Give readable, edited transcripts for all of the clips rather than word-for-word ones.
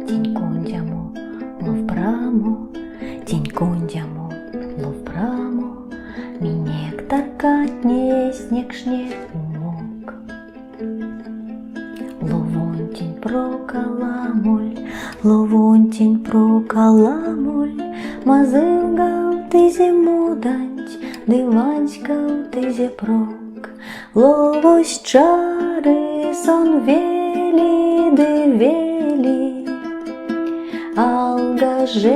Тінькундямо, ловпрамо, тінькундямо, ловпрамо, мій нектар катне снегшне умок. Ловонтінь прокаламоль, ловонтінь прокаламоль, мазилгав ти зімуданць, диванськав ти зіпрок. Ловось чари сон вели, дивели, алгажеекс,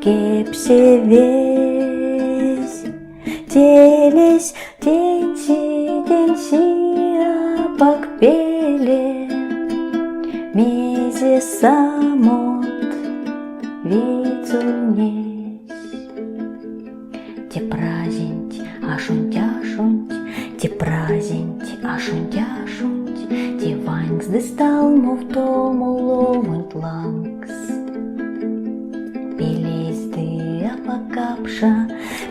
кепсе весь, телесь, тенси, апак пеле, мезе самот, вицунесь. Те празинть, ашунть, те празинть, ашунть, те ванкс дестал, мов тому ловунт ланкс.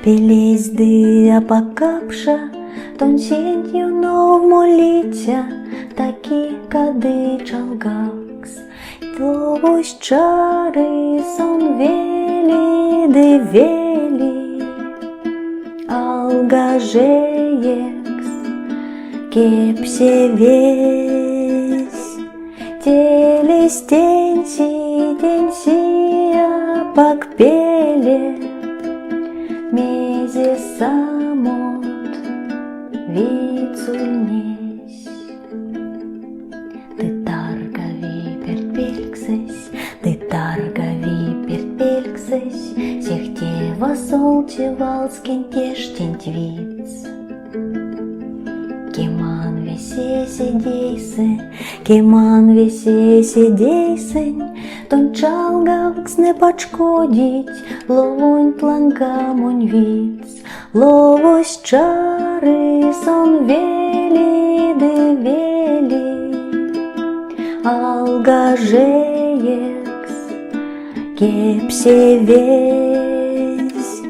Пелезды апакапша, тонсентью нов молиться, таки кады чалгакс. Ловось чары сон вели, девели, алгажеекс, кепсе весь, телес тенси, апак пеле, мезе самот, вицунесь. Ты таргави перпельксесь, сехте васолте валскин тештень твиц. Кеман весе седейсень, тон чалгавкс не пачкодить, ловонь тлангамонь виц. Ловось чары сон вели, девели, алгажеекс, кепсе весь,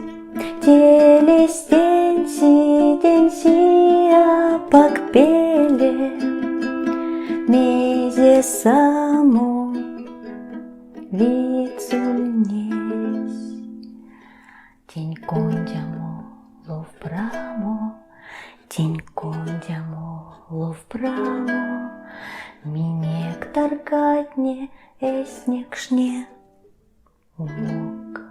телес тенси, апак пеле, мезе само, вицунесь. Тінькундямо, ловпрамо, тінькундямо, ловпрамо, мій нектар катне снегшне умок.